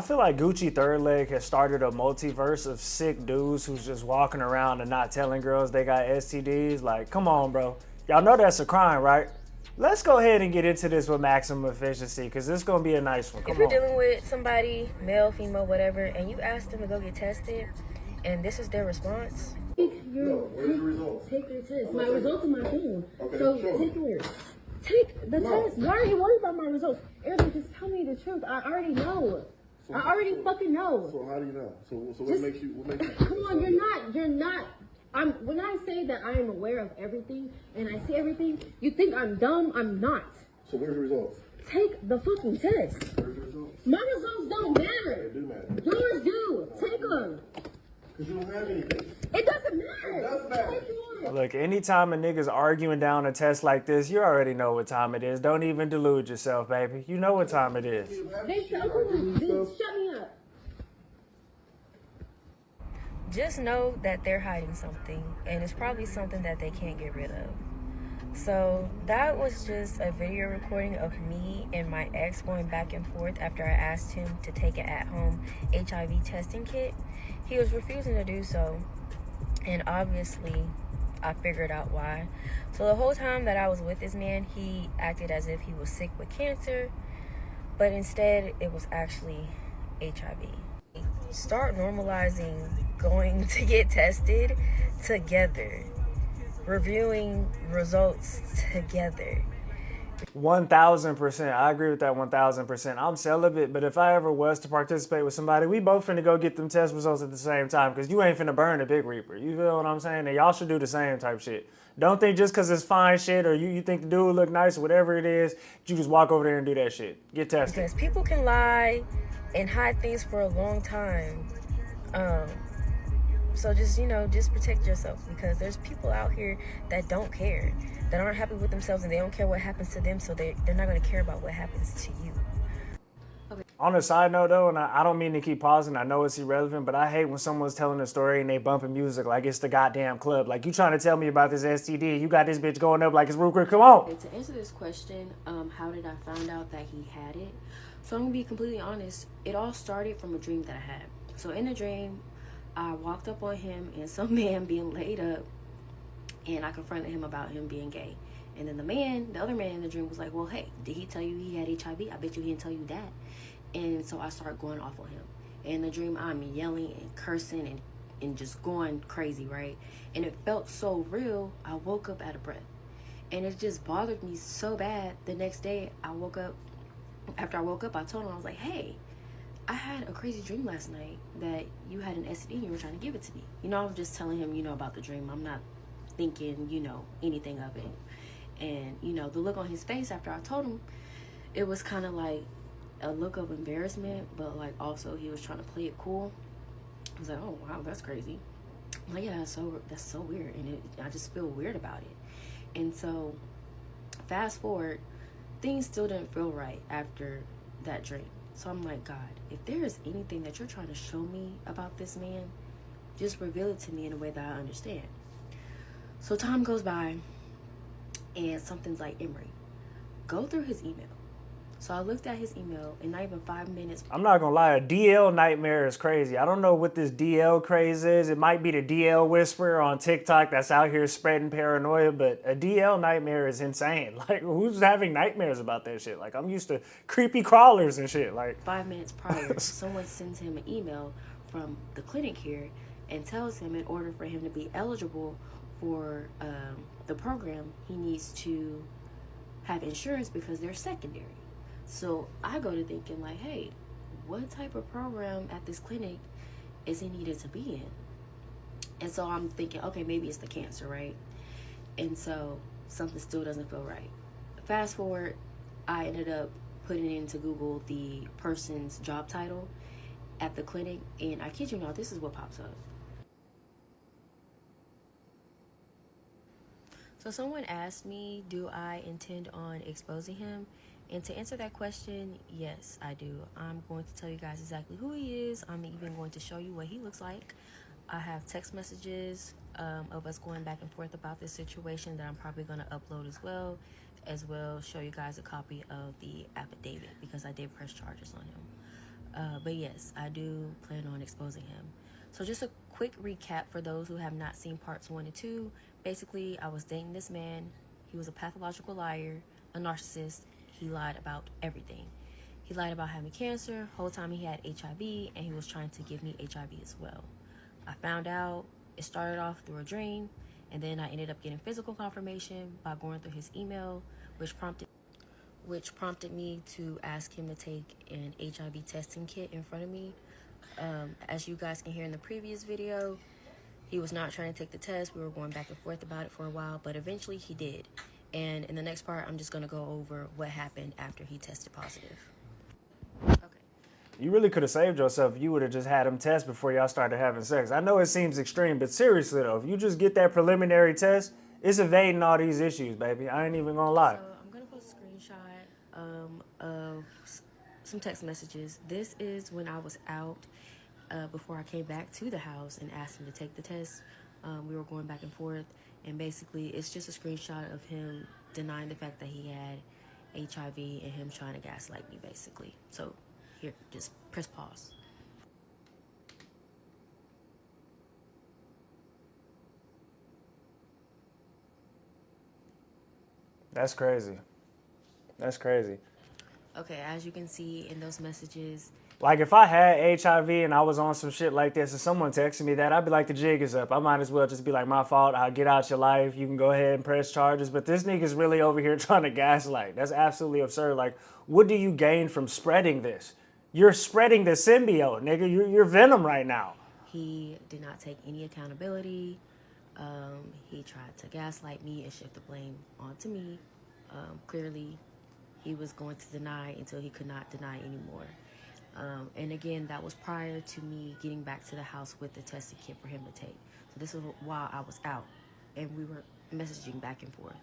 I feel like Gucci Third Leg has started a multiverse of sick dudes who's just walking around and not telling girls they got STDs. Like, come on, bro. Y'all know that's a crime, right? Let's go ahead and get into this with maximum efficiency because this is going to be a nice one. If Come you're on. dealing with somebody, male, female, whatever, and you ask them to go get tested, and this is their response. No, where's the results? Take their test. My results are my phone. Okay, So sure. take yours. Take the test. Why are you worried about my results? Erica, just tell me the truth. I already know. I already fucking know. So how do you know? So what Just- makes you? What makes you? Come on, you're not. When I say that I am aware of everything and I see everything, you think I'm dumb. I'm not. So where's the results? Take the fucking test. Where's the results? My results don't matter. They do matter. Yours do. Take them. Because you don't have anything. It doesn't matter. It does matter. Take yours. Look, anytime a nigga's arguing down a test like this, you already know what time it is. Don't even delude yourself, baby. You know what time it is. They tell me, shut me up. Just know that they're hiding something, and it's probably something that they can't get rid of. So that was just a video recording of me and my ex going back and forth after I asked him to take an at-home HIV testing kit. He was refusing to do so, and obviously I figured out why. So the whole time that I was with this man, he acted as if he was sick with cancer, but instead it was actually HIV. Start normalizing going to get tested together, reviewing results together. 1,000%. I agree with that 1,000%. I'm celibate, but if I ever was to participate with somebody, we both finna go get them test results at the same time because you ain't finna burn a big reaper. You feel what I'm saying? And y'all should do the same type shit. Don't think just because it's fine shit or you think the dude look nice or whatever it is, you just walk over there and do that shit. Get tested. Because people can lie and hide things for a long time. So just protect yourself, because there's people out here that don't care, that aren't happy with themselves, and they don't care what happens to them, so they're not going to care about what happens to you. On a side note though, and I don't mean to keep pausing, I know it's irrelevant, but I hate when someone's telling a story and they bumping music like it's the goddamn club. Like, you trying to tell me about this STD, you got this bitch going up like it's Ruger, come on. And to answer this question, how did I find out that he had it? So I'm gonna be completely honest, it all started from a dream that I had. So in the dream, I walked up on him and some man being laid up, and I confronted him about him being gay. And then the other man in the dream was like, well, hey, did he tell you he had HIV? I bet you he didn't tell you that. And so I started going off on him. In the dream, I'm yelling and cursing and just going crazy, right? And it felt so real, I woke up out of breath. And it just bothered me so bad. The next day, after I woke up, I told him, I was like, hey, I had a crazy dream last night that you had an STD and you were trying to give it to me. I was just telling him, about the dream. I'm not thinking, anything of it. And, the look on his face after I told him, it was kind of like a look of embarrassment, but like also he was trying to play it cool. I was like, oh wow, that's crazy. I'm like, yeah, that's so weird, and I just feel weird about it. And so fast forward, things still didn't feel right after that dream. So I'm like, God, if there is anything that you're trying to show me about this man, just reveal it to me in a way that I understand. So time goes by, and something's like, Emery, go through his email. So I looked at his email, and not even 5 minutes. I'm not gonna lie, a DL nightmare is crazy. I don't know what this DL craze is. It might be the DL whisperer on TikTok that's out here spreading paranoia, but a DL nightmare is insane. Like, who's having nightmares about that shit? Like, I'm used to creepy crawlers and shit. Like, 5 minutes prior, someone sends him an email from the clinic here and tells him in order for him to be eligible for the program, he needs to have insurance because they're secondary. So I go to thinking like, hey, what type of program at this clinic is he needed to be in? And so I'm thinking, okay, maybe it's the cancer, right? And so something still doesn't feel right. Fast forward, I ended up putting into Google the person's job title at the clinic, and I kid you not, this is what pops up. So someone asked me, do I intend on exposing him? And to answer that question, yes, I do. I'm going to tell you guys exactly who he is. I'm even going to show you what he looks like. I have text messages of us going back and forth about this situation that I'm probably going to upload as well show you guys a copy of the affidavit because I did press charges on him. But yes, I do plan on exposing him. So just a quick recap for those who have not seen parts 1 and 2. Basically, I was dating this man. He was a pathological liar, a narcissist. He lied about everything. He lied about having cancer. Whole time he had HIV, and he was trying to give me HIV as well. I found out. It started off through a dream, and then I ended up getting physical confirmation by going through his email, which prompted me to ask him to take an HIV testing kit in front of me. As you guys can hear in the previous video, he was not trying to take the test. We were going back and forth about it for a while, but eventually he did. And in the next part, I'm just going to go over what happened after he tested positive. Okay. You really could have saved yourself if you would have just had him test before y'all started having sex. I know it seems extreme, but seriously though, if you just get that preliminary test, it's evading all these issues, baby. I ain't even gonna lie. So I'm going to post a screenshot of some text messages. This is when I was out before I came back to the house and asked him to take the test. We were going back and forth, and basically it's just a screenshot of him denying the fact that he had HIV and him trying to gaslight me, basically. So here, just press pause. That's crazy. That's crazy. Okay, as you can see in those messages, Like if I had HIV and I was on some shit like this and someone texted me that, I'd be like, the jig is up. I might as well just be like, my fault. I'll get out your life. You can go ahead and press charges. But this nigga's really over here trying to gaslight. That's absolutely absurd. Like, what do you gain from spreading this? You're spreading the symbiote, nigga. You're venom right now. he did not take any accountability. He tried to gaslight me and shift the blame onto me. Clearly, he was going to deny until he could not deny anymore. And again, that was prior to me getting back to the house with the testing kit for him to take. So this was while I was out, and we were messaging back and forth.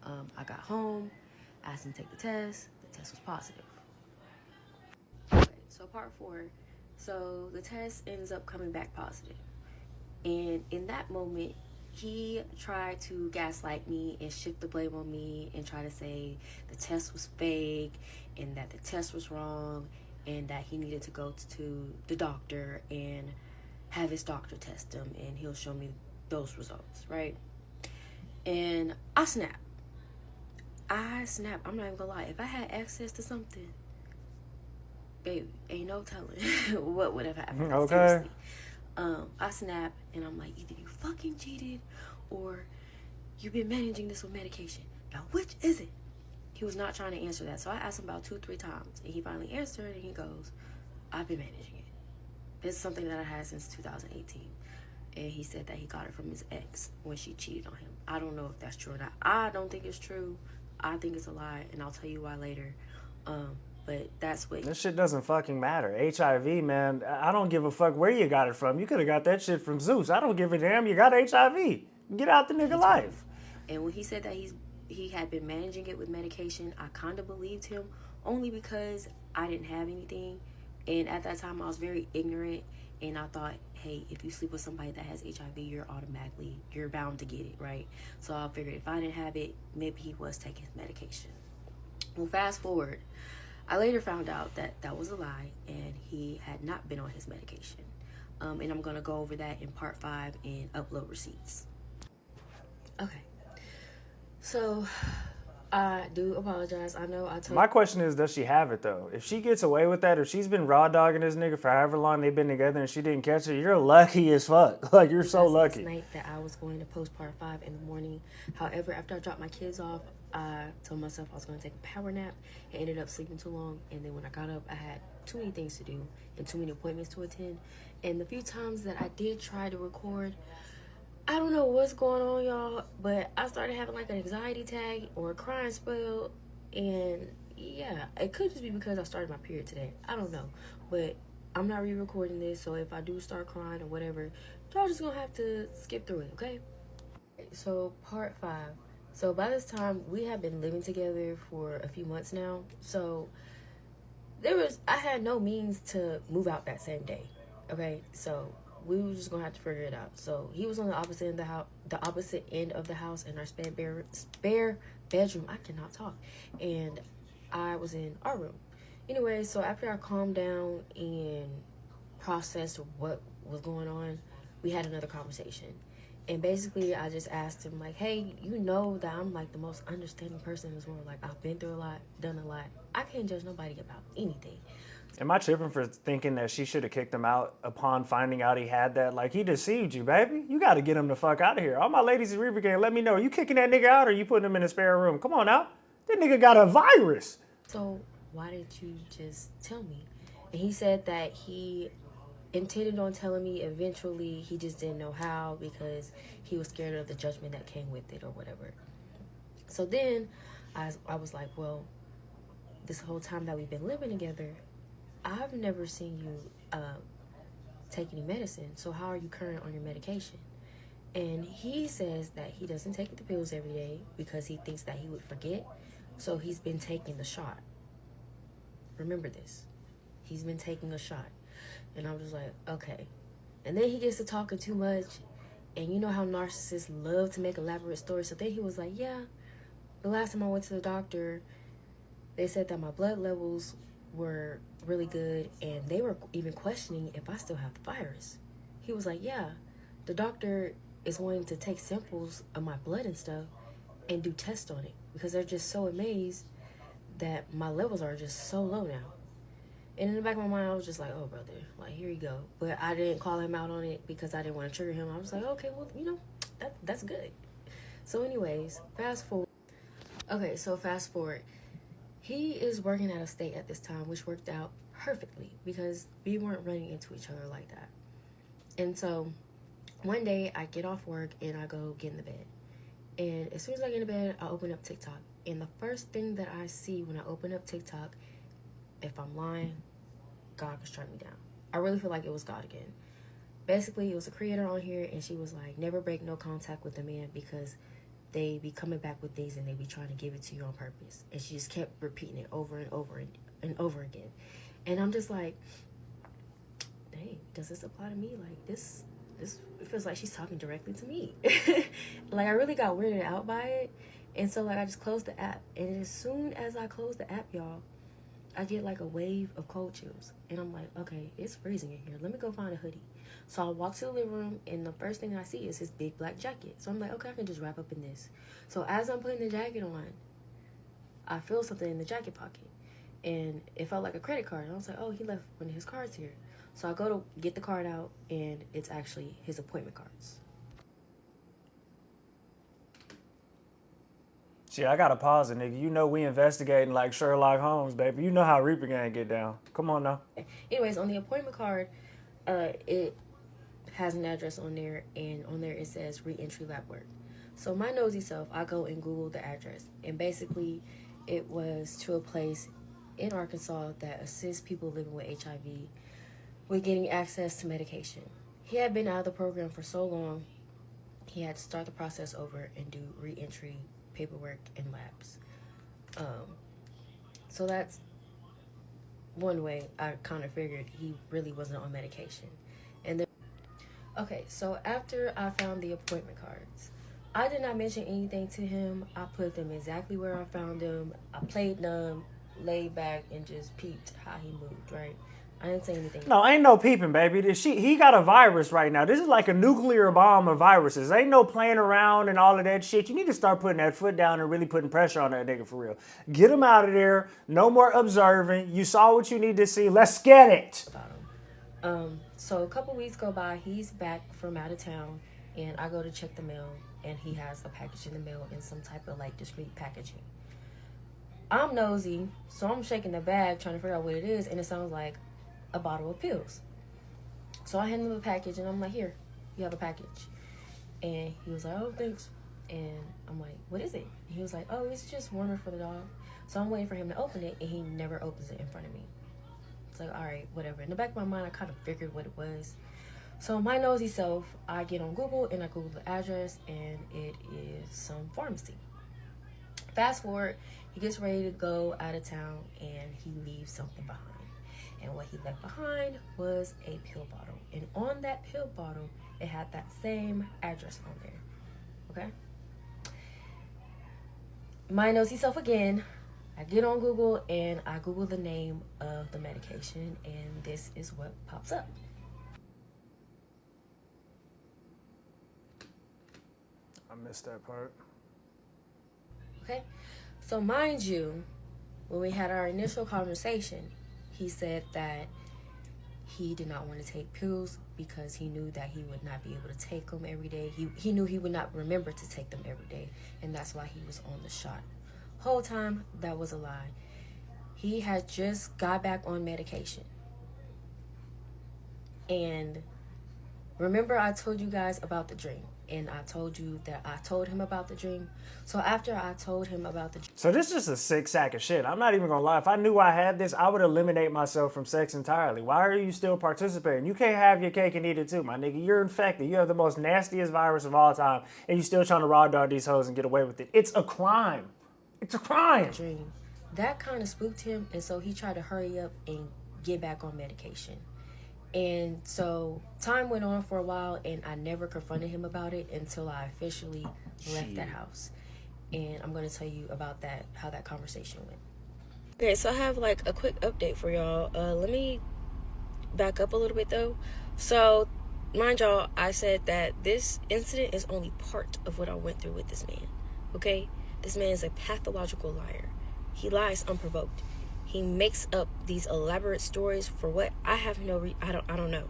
I got home, asked him to take the test. The test was positive. Okay, so part 4. So the test ends up coming back positive. And in that moment, he tried to gaslight me and shift the blame on me and try to say the test was fake and that the test was wrong and that he needed to go to the doctor and have his doctor test him and he'll show me those results, right? And I snapped. I'm not even gonna lie. If I had access to something, baby, ain't no telling what would have happened. Okay. Seriously. I snap and I'm like, either you fucking cheated or you've been managing this with medication. Now, which is it? He was not trying to answer that. So I asked him about 2-3 times and he finally answered and he goes, I've been managing it. It's something that I had since 2018. And he said that he got it from his ex when she cheated on him. I don't know if that's true or not. I don't think it's true. I think it's a lie, and I'll tell you why later. But that's what... This shit doesn't fucking matter. HIV, man, I don't give a fuck where you got it from. You could have got that shit from Zeus. I don't give a damn. You got HIV. Get out the nigga life. And when he said that he had been managing it with medication, I kind of believed him, only because I didn't have anything. And at that time, I was very ignorant, and I thought, hey, if you sleep with somebody that has HIV, you're bound to get it, right? So I figured if I didn't have it, maybe he was taking his medication. Well, fast forward, I later found out that that was a lie and he had not been on his medication. And I'm going to go over that in part 5 and upload receipts. Okay. So I do apologize. I know I told... My question is, does she have it, though? If she gets away with that, if she's been raw dogging this nigga for however long they've been together and she didn't catch it, you're lucky as fuck. Like, you're so lucky. Last night that I was going to post part 5 in the morning. However, after I dropped my kids off, I told myself I was going to take a power nap and ended up sleeping too long. And then when I got up, I had too many things to do and too many appointments to attend. And the few times that I did try to record, I don't know what's going on, y'all, but I started having like an anxiety tag or a crying spell. And yeah, it could just be because I started my period today. I don't know, but I'm not re-recording this. So if I do start crying or whatever, y'all just gonna have to skip through it, okay? So part 5. So by this time, we have been living together for a few months now. So I had no means to move out that same day. Okay, so we were just gonna have to figure it out. So he was on the opposite end of the house, in our spare bedroom. I cannot talk, and I was in our room. Anyway, so after I calmed down and processed what was going on, we had another conversation. And basically, I just asked him, like, hey, you know that I'm, like, the most understanding person in this world. Like, I've been through a lot, done a lot. I can't judge nobody about anything. Am I tripping for thinking that she should have kicked him out upon finding out he had that? Like, he deceived you, baby. You got to get him the fuck out of here. All my ladies in Reaper Gang, let me know. You kicking that nigga out or you putting him in a spare room? Come on now. That nigga got a virus. So why didn't you just tell me? And he said that he intended on telling me eventually. He just didn't know how because he was scared of the judgment that came with it or whatever. So then I was like, well, this whole time that we've been living together, I've never seen you take any medicine. So how are you current on your medication? And he says that he doesn't take the pills every day because he thinks that he would forget. So he's been taking the shot. Remember this. He's been taking a shot. And I was like, okay. And then he gets to talking too much. And you know how narcissists love to make elaborate stories. So then he was like, yeah, the last time I went to the doctor, they said that my blood levels were really good. And they were even questioning if I still have the virus. He was like, yeah, the doctor is wanting to take samples of my blood and stuff and do tests on it. Because they're just so amazed that my levels are just so low now. And in the back of my mind, I was just like, oh, brother, like, here you go. But I didn't call him out on it because I didn't want to trigger him. I was like, okay, well, you know, that's good. So anyways, fast forward. Okay, so fast forward. He is working out of state at this time, which worked out perfectly because we weren't running into each other like that. And so one day I get off work and I go get in the bed. And as soon as I get in bed, I open up TikTok. And the first thing that I see when I open up TikTok, if I'm lying, God can strike me down. I really feel like it was God again. Basically, it was a creator on here, and she was like, never break no contact with a man because they be coming back with things and they be trying to give it to you on purpose. And she just kept repeating it over and over and over again. And I'm just like, dang, does this apply to me? Like, this it feels like she's talking directly to me. Like, I really got weirded out by it. And so, like, I just closed the app. And as soon as I close the app, y'all, I get, like, a wave of cold chills. And I'm like, okay, it's freezing in here. Let me go find a hoodie. So I walk to the living room, and the first thing I see is his big black jacket. So I'm like, okay, I can just wrap up in this. So as I'm putting the jacket on, I feel something in the jacket pocket. And it felt like a credit card. And I was like, oh, he left one of his cards here. So I go to get the card out, and it's actually his appointment cards. Shit, I gotta pause it, nigga. You know we investigating like Sherlock Holmes, baby. You know how Reaper Gang get down. Come on now. Anyways, on the appointment card, it has an address on there, and on there it says re-entry lab work. So my nosy self, I go and Google the address, and basically it was to a place in Arkansas that assists people living with HIV with getting access to medication. He had been out of the program for so long, he had to start the process over and do re-entry paperwork and labs. So that's one way I kind of figured he really wasn't on medication. And then, okay, so after I found the appointment cards, I did not mention anything to him. I put them exactly where I found them. I played dumb, laid back, and just peeped how he moved, right? I didn't say anything. No, ain't no peeping, baby. He got a virus right now. This is like a nuclear bomb of viruses. Ain't no playing around and all of that shit. You need to start putting that foot down and really putting pressure on that nigga for real. Get him out of there. No more observing. You saw what you need to see. Let's get it. So a couple weeks go by. He's back from out of town, and I go to check the mail, and he has a package in the mail in some type of like discreet packaging. I'm nosy, so I'm shaking the bag trying to figure out what it is, and it sounds like a bottle of pills. So I hand him a package, and I'm like, here, you have a package. And he was like, oh, thanks. And I'm like, what is it? And he was like, oh, it's just warmer for the dog. So I'm waiting for him to open it, and he never opens it in front of me. It's like, all right, whatever. In the back of my mind, I kind of figured what it was. So my nosy self, I get on Google, and I Google the address, and it is some pharmacy. Fast forward, he gets ready to go out of town, and he leaves something behind. And what he left behind was a pill bottle. And on that pill bottle, it had that same address on there. Okay? My nosy self again. I I get on Google and I Google the name of the medication, and this is what pops up. I missed that part. Okay, so mind you, when we had our initial conversation, he said that he did not want to take pills because he knew that he would not be able to take them every day. He knew he would not remember to take them every day, and that's why he was on the shot. Whole time, that was a lie. He had just got back on medication. And remember I told you guys about the dream, and I told you that I told him about the dream. So after I told him about the dream, So this is just a sick sack of shit. I'm not even gonna lie. If I knew I had this, I would eliminate myself from sex entirely. Why are you still participating? You can't have your cake and eat it too, my nigga. You're infected. You have the most nastiest virus of all time, and you still trying to raw dog these hoes and get away with it. It's a crime. It's a crime. dream, that kind of spooked him, and so he tried to hurry up and get back on medication. And so time went on for a while, and I never confronted him about it until I officially left that house. And I'm going to tell you about that, how that conversation went. Okay, so I have like a quick update for y'all. Let me back up a little bit though. So mind y'all, I said that this incident is only part of what I went through with this man. Okay, this man is a pathological liar. He lies unprovoked. He makes up these elaborate stories for what I have I don't know.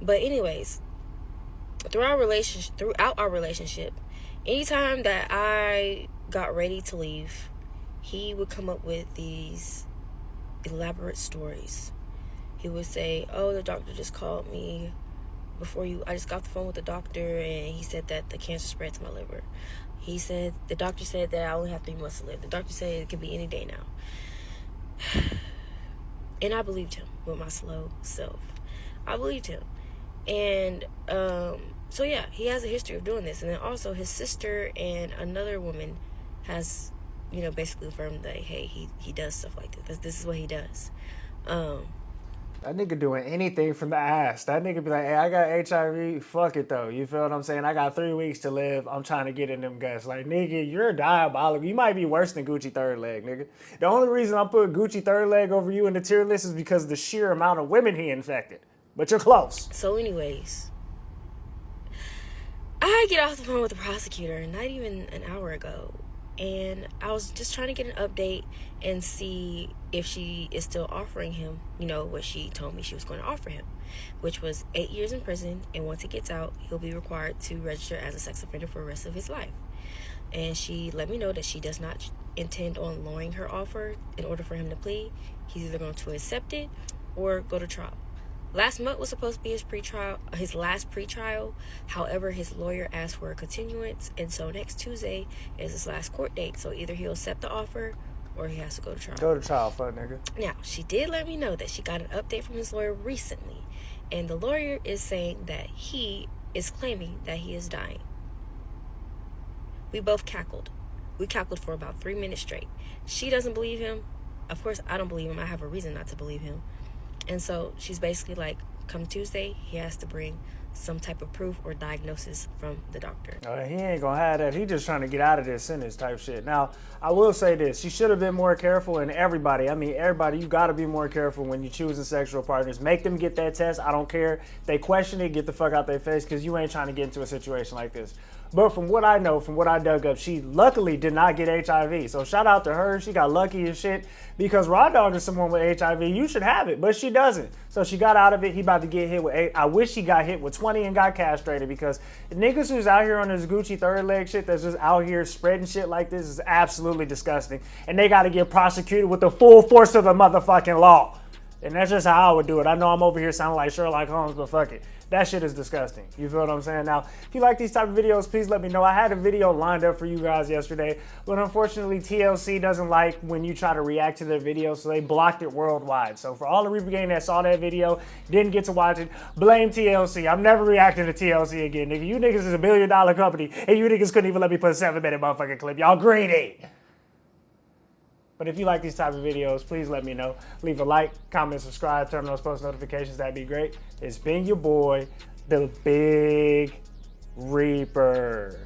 But anyways, throughout our relationship, anytime that I got ready to leave, he would come up with these elaborate stories. He would say, "Oh, the doctor just called me I just got the phone with the doctor, and he said that the cancer spread to my liver. The doctor said that I only have 3 months to live. The doctor said it could be any day now." And I believed him with my slow self. I believed him. And so yeah, he has a history of doing this. And then also his sister and another woman has, basically affirmed that, hey, he does stuff like this. This is what he does. That nigga doing anything from the ass. That nigga be like, hey, I got HIV. Fuck it, though. You feel what I'm saying? I got 3 weeks to live. I'm trying to get in them guts. Like, nigga, you're diabolical. You might be worse than Gucci third leg, nigga. The only reason I'm putting Gucci third leg over you in the tier list is because of the sheer amount of women he infected. But you're close. So anyways, I get off the phone with the prosecutor not even an hour ago. And I was just trying to get an update and see if she is still offering him, what she told me she was going to offer him, which was 8 years in prison. And once he gets out, he'll be required to register as a sex offender for the rest of his life. And she let me know that she does not intend on lowering her offer in order for him to plead. He's either going to accept it or go to trial. Last month was supposed to be his last pretrial. However, his lawyer asked for a continuance, and so next Tuesday is his last court date. So either he'll accept the offer or he has to go to trial. Go to trial, fuck nigga. Now, she did let me know that she got an update from his lawyer recently, and the lawyer is saying that he is claiming that he is dying. We both cackled. We cackled for about 3 minutes straight. She doesn't believe him. Of course, I don't believe him. I have a reason not to believe him. And so she's basically like, come Tuesday, he has to bring some type of proof or diagnosis from the doctor. He ain't gonna have that. He just trying to get out of this sentence type shit. Now, I will say this. She should have been more careful, and everybody, you gotta be more careful when you're choosing sexual partners. Make them get that test. I don't care. They question it, get the fuck out their face, because you ain't trying to get into a situation like this. But from what I know, from what I dug up, she luckily did not get HIV. So shout out to her. She got lucky as shit. Because Raw Dog is someone with HIV. You should have it, but she doesn't. So she got out of it. He about to get hit with 8. I wish he got hit with 20 and got castrated, because niggas who's out here on this Gucci third leg shit that's just out here spreading shit like this is absolutely disgusting. And they got to get prosecuted with the full force of the motherfucking law. And that's just how I would do it. I know I'm over here sounding like Sherlock Holmes, but fuck it. That shit is disgusting. You feel what I'm saying? Now, if you like these type of videos, please let me know. I had a video lined up for you guys yesterday, but unfortunately, TLC doesn't like when you try to react to their videos, so they blocked it worldwide. So for all the Reaper Gang that saw that video, didn't get to watch it, blame TLC. I'm never reacting to TLC again, nigga. You niggas is $1 billion company, and you niggas couldn't even let me put a 7-minute motherfucking clip. Y'all greedy. But if you like these type of videos, please let me know. Leave a like, comment, subscribe, turn on those post notifications. That'd be great. It's been your boy, the Big Reaper.